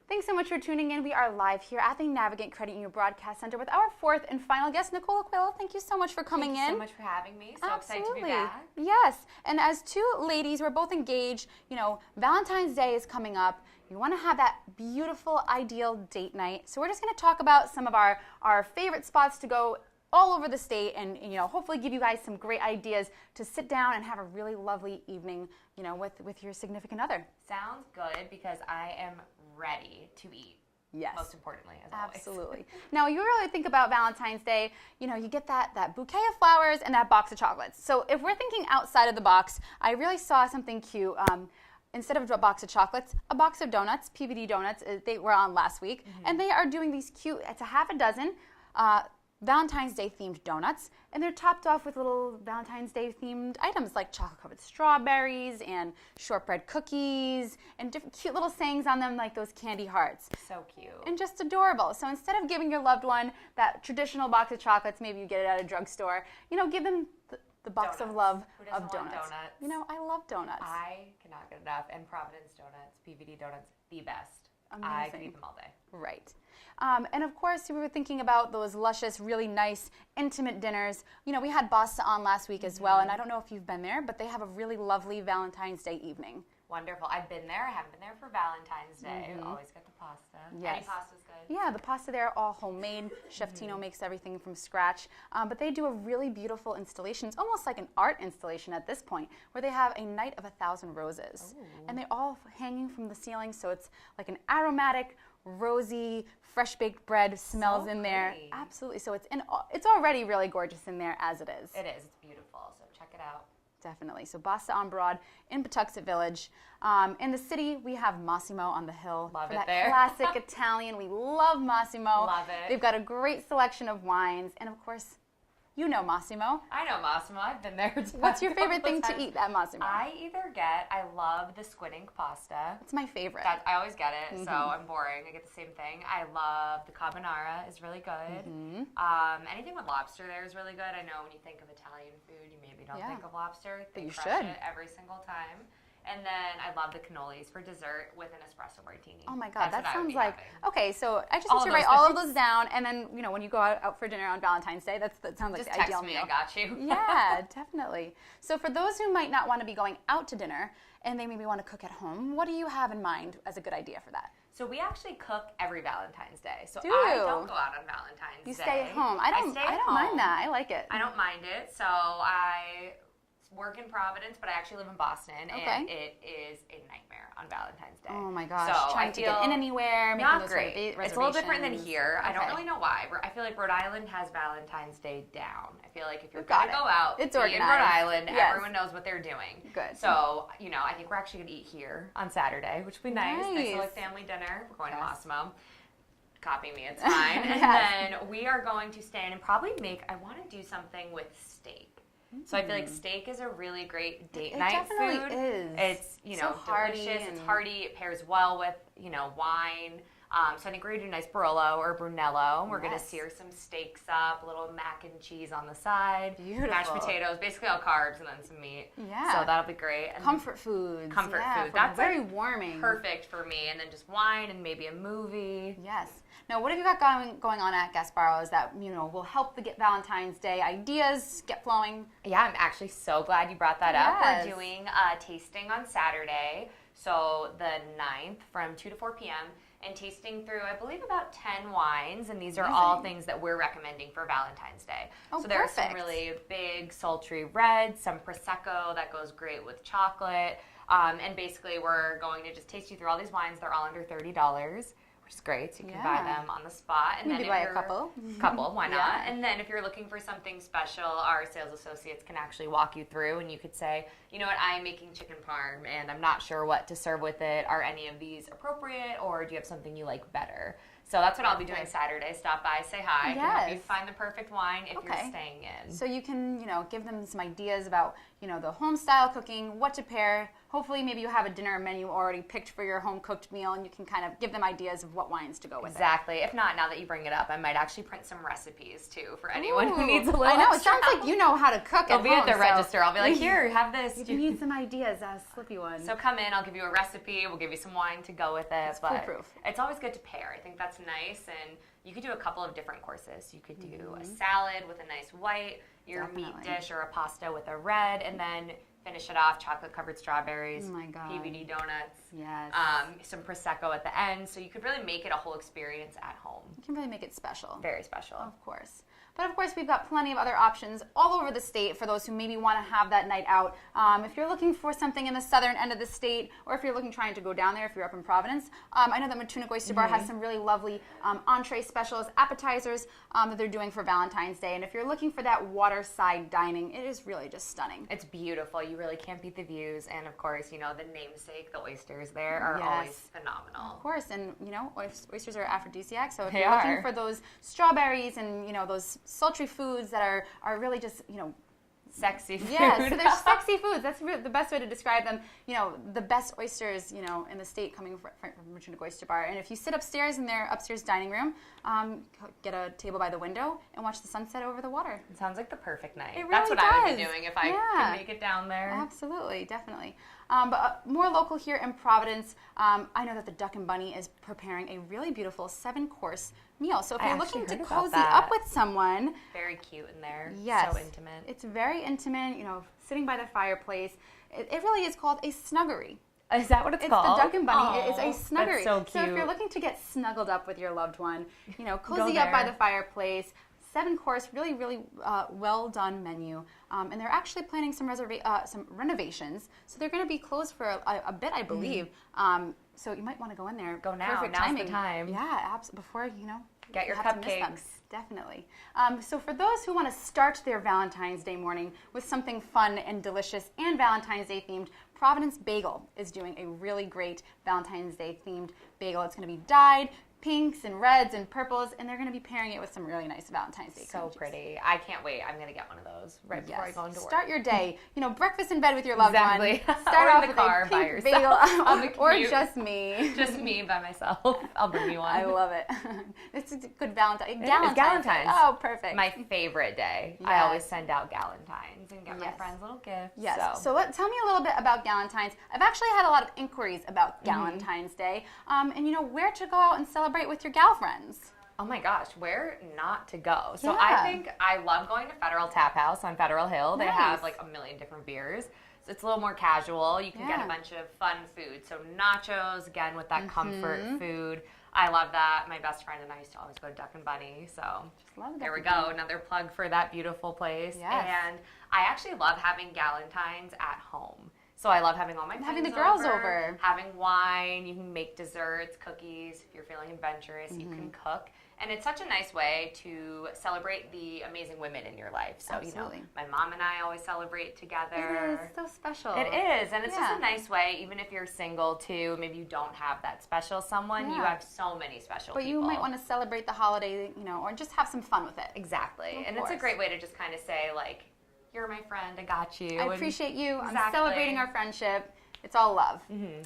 Thanks so much for tuning in. We are live here at the Navigate Credit Union Broadcast Center with our fourth and final guest, Nicole Eacuello. Thank you so much for coming in. Thank you so much for having me. So excited to be back. Yes. And as two ladies, we're both engaged. You know, Valentine's Day is coming up. You want to have that beautiful, ideal date night. So we're just going to talk about some of our favorite spots to go all over the state and, you know, hopefully give you guys some great ideas to sit down and have a really lovely evening, you know, with your significant other. Sounds good because I am ready to eat. Yes. Most importantly, as always. Absolutely. Now, you really think about Valentine's Day, you know, you get that bouquet of flowers and that box of chocolates. So if we're thinking outside of the box, I really saw something cute. Instead of a box of chocolates, a box of donuts, PBD donuts, they were on last week. And they are doing these cute, it's a half a dozen, Valentine's Day themed donuts, and they're topped off with little Valentine's Day themed items like chocolate covered strawberries and shortbread cookies and different cute little sayings on them like those candy hearts. So cute. And just adorable. So instead of giving your loved one that traditional box of chocolates, maybe you get it at a drugstore, you know, give them the box Donuts. of love Who doesn't of want donuts. donuts? You know, I love donuts. I cannot get enough. And Providence donuts, PVD donuts, the best. Amazing. I could eat them all day. Right. And of course, we were thinking about those luscious, really nice, intimate dinners. You know, we had Basta on last week as well, and I don't know if you've been there, but they have a really lovely Valentine's Day evening. Wonderful. I've been there. I haven't been there for Valentine's Day. Always get the pasta. Yes. Any pasta's good. Yeah, the pasta there are all homemade. Chef Tino makes everything from scratch. But they do a really beautiful installation. It's almost like an art installation at this point, where they have a night of 1,000 roses. Ooh. And they're all hanging from the ceiling, so it's like an aromatic, rosy, fresh baked bread smells So in there. pretty. Absolutely. So it's already really gorgeous in there as it is. It is. It's beautiful. So check it out. Definitely. So Basta on Broad in Patuxent Village. In the city, we have Massimo on the Hill. Love for it that there. classic Italian. We love Massimo. Love it. They've got a great selection of wines. And of course, you know Massimo. I know Massimo. I've been there. What's your favorite thing to eat at Massimo? I love the squid ink pasta. It's my favorite. I always get it, so I'm boring. I get the same thing. I love the carbonara. Is really good. Anything with lobster there is really good. I know when you think of Italian food, you maybe don't think of lobster. They you crush should. it every single time. And then I love the cannolis for dessert with an espresso martini. Oh my God, That's that what I would sounds be like, having. okay, so I just All need to of write those all of things. those down, and then, you know, when you go out for dinner on Valentine's Day, that sounds like Just the text ideal me, meal. I got you. Yeah, definitely. So for those who might not want to be going out to dinner, and they maybe want to cook at home, what do you have in mind as a good idea for that? So we actually cook every Valentine's Day. So Do I you? don't go out on Valentine's Day. You stay at home. I don't mind that. I like it. I don't mind it. So I work in Providence, but I actually live in Boston, and it is a nightmare on Valentine's Day. Oh my gosh. So Trying to get in anywhere, making not those great. It's a little different than here. I don't Okay. really know why. I feel like Rhode Island has Valentine's Day down. I feel like if you're got going to it. go out, It's be in Rhode organized. Island, Yes. everyone knows what they're doing. Good. So, you know, I think we're actually going to eat here on Saturday, which would be nice. Nice Nice. little like family dinner. We're going to Yes. Massimo. Copy me, it's fine. And Yes. then we are going to stay in and probably I want to do something with steak. So I feel like steak is a really great date It night definitely food. is. It's, you know, So hearty delicious. It's and- hearty. It pairs well with, you know, wine. So I think we're going to do a nice Barolo or Brunello. We're going to Yes. sear some steaks up, a little mac and cheese on the side. Beautiful. Mashed potatoes, basically all carbs and then some meat. Yeah. So that'll be great. And Comfort foods. Comfort yeah, food. for That's very like warming. perfect for me. And then just wine and maybe a movie. Yes. Now, what have you got going on at Gasbarros that, you know, will help the Valentine's Day ideas get flowing? Yeah, I'm actually so glad you brought that Yes. up. We're doing a tasting on Saturday, so the 9th from 2 to 4 p.m., and tasting through, I believe, about 10 wines, and these are all Amazing. things that we're recommending for Valentine's Day. Oh, so there are perfect. some really big, sultry reds, some Prosecco that goes great with chocolate, and basically we're going to just taste you through all these wines. They're all under $30. Which is great, so you can buy Yeah. them on the spot. And Maybe then buy if a you're- couple. why not? Yeah. And then if you're looking for something special, our sales associates can actually walk you through, and you could say, you know what, I'm making chicken parm, and I'm not sure what to serve with it. Are any of these appropriate, or do you have something you like better? So that's what I'll be doing Saturday. Stop by, say hi. Yes. Can help you find the perfect wine if you're staying in. So you can, give them some ideas about, the home style cooking, what to pair. Hopefully maybe you have a dinner menu already picked for your home cooked meal, and you can kind of give them ideas of what wines to go with. Exactly. If not, now that you bring it up, I might actually print some recipes too for anyone who needs a little I know, extra it sounds like you know how to cook I'll at be home, at the register. I'll be like, here, have this. If you need some ideas, slippy ones. So come in, I'll give you a recipe, we'll give you some wine to go with it. It's but foolproof. It's always good to pair. I think that's nice, and you could do a couple of different courses. You could do a salad with a nice white, your meat dish or a pasta with a red, and then finish it off, chocolate-covered strawberries, oh my God. PBD donuts, yes. some Prosecco at the end. So you could really make it a whole experience at home. You can really make it special. Very special. Of course. But of course, we've got plenty of other options all over the state for those who maybe want to have that night out. If you're looking for something in the southern end of the state, or if you're trying to go down there, if you're up in Providence, I know that Matunic Oyster Bar has some really lovely entree specials, appetizers that they're doing for Valentine's Day. And if you're looking for that waterside dining, it is really just stunning. It's beautiful. You really can't beat the views. And of course, the namesake, the oysters there are always phenomenal. Of course. And, oysters are aphrodisiac. So if you're looking for those strawberries and, those sultry foods that are really just, sexy food. Yeah, so they're sexy foods. That's the best way to describe them. The best oysters, in the state coming from Matunic Oyster Bar. And if you sit upstairs in their upstairs dining room, get a table by the window and watch the sunset over the water. It sounds like the perfect night. It really That's what does. I would be doing if I can make it down there. Absolutely, definitely. But more local here in Providence, I know that the Duck and Bunny is preparing a really beautiful 7-course meal. So if you're looking to cozy up with someone. Very cute in there. Yes. So intimate. It's very intimate, sitting by the fireplace. It really is called a snuggery. Is that what it's called? It's the Duck and Bunny. It's a snuggery. That's so cute. So if you're looking to get snuggled up with your loved one, cozy up by the fireplace, 7-course, really, really well done menu. And they're actually planning some renovations. So they're going to be closed for a bit, I believe. So you might want to go in there. Go now. Perfect Now's timing. the time. Yeah, absolutely. Before, get your have to miss them. cupcakes. Definitely. So for those who want to start their Valentine's Day morning with something fun and delicious and Valentine's Day themed, Providence Bagel is doing a really great Valentine's Day themed bagel. It's going to be dyed pinks and reds and purples, and they're going to be pairing it with some really nice Valentine's Day So pretty. I can't wait. I'm going to get one of those right before I go into work. Start your day. Breakfast in bed with your loved one. Start Or off in with the car a by pink bagel, on the or commute. just me. Just me by myself. I'll bring you one. I love it. It's a good Valentine's. Galentine's. Oh, perfect. My favorite day. Yes. I always send out Galentine's and get my friends little gifts. Yes. So tell me a little bit about Galentine's. I've actually had a lot of inquiries about Galentine's Day, and where to go out and celebrate with your gal friends. Oh my gosh, where not to go? So Yeah. I think I love going to Federal Tap House on Federal Hill. They Nice. have like a million different beers. So it's a little more casual. You can get Yeah. a bunch of fun food. So nachos, again, with that comfort food. I love that. My best friend and I used to always go to Duck and Bunny. So Just love there we Duck and go. Bunny. Another plug for that beautiful place. Yes. And I actually love having Galentine's at home. So I love having all my friends Having the girls over. having wine. You can make desserts, cookies. If you're feeling adventurous, you can cook. And it's such a nice way to celebrate the amazing women in your life. So, Absolutely. my mom and I always celebrate together. It is so special. It is. And it's Yeah. just a nice way, even if you're single too, maybe you don't have that special someone, you Yeah. have so many special But people. you might want to celebrate the holiday, or just have some fun with it. Exactly. Of And it's a course. great way to just kind of say, like, you're my friend, I got you. I And appreciate you. I'm Exactly. celebrating our friendship. It's all love.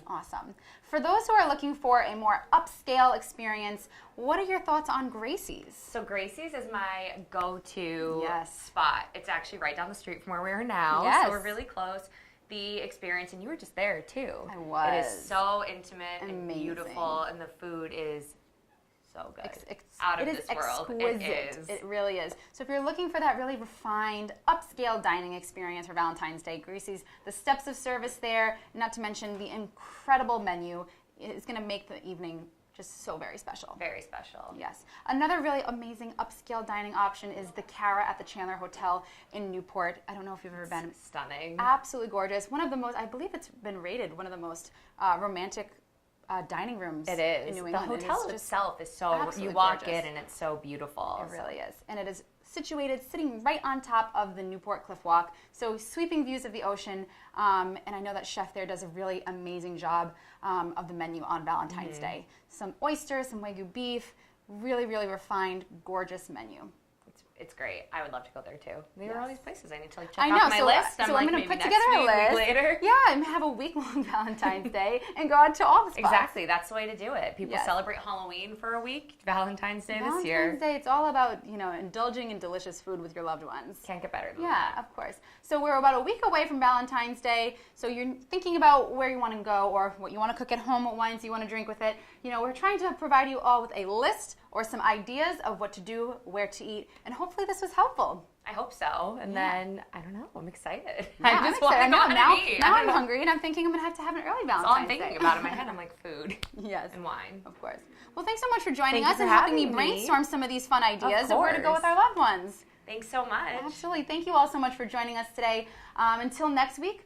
Awesome. For those who are looking for a more upscale experience, what are your thoughts on Gracie's? So Gracie's is my go-to Yes. spot. It's actually right down the street from where we are now. Yes. So we're really close. The experience, and you were just there too. I was. It is so intimate and Amazing. beautiful, and the food is so good. It Out of is this world. exquisite. It is. It really is. So if you're looking for that really refined, upscale dining experience for Valentine's Day, Gracie's, the steps of service there, not to mention the incredible menu, is going to make the evening just so very special. Very special. Yes. Another really amazing upscale dining option is the Cara at the Chandler Hotel in Newport. I don't know if you've ever been. Stunning. Absolutely gorgeous. One of the most, I believe it's been rated one of the most romantic dining rooms It is. in New The England. hotel It is just itself is so, absolutely you walk gorgeous. in and it's so beautiful. It really is. And it is situated, sitting right on top of the Newport Cliff Walk. So sweeping views of the ocean. And I know that chef there does a really amazing job of the menu on Valentine's Day. Some oysters, some Wagyu beef, really, really refined, gorgeous menu. It's great. I would love to go there too. There are all these places I need to check I know, off my so, list. so I'm going to put together a list. Week later. Yeah, and have a week-long Valentine's Day and go out to all the spots. Exactly. That's the way to do it. People celebrate Halloween for a week. Valentine's Day this year. Valentine's Day, it's all about, indulging in delicious food with your loved ones. Can't get better than that. Yeah, of course. So we're about a week away from Valentine's Day. So you're thinking about where you want to go or what you want to cook at home, what wines you want to drink with it. We're trying to provide you all with a list or some ideas of what to do, where to eat, and hopefully this was helpful. I hope so. And then, I don't know, I'm excited. Yeah, I just want to go out and eat. Now I'm hungry, and I'm thinking I'm going to have an early Valentine's Day. That's all I'm thinking about in my head. I'm like, food and wine. Of course. Well, thanks so much for joining Thank us you and for helping me having brainstorm some of these fun ideas of where to go with our loved ones. Thanks so much. Absolutely. Thank you all so much for joining us today. Until next week,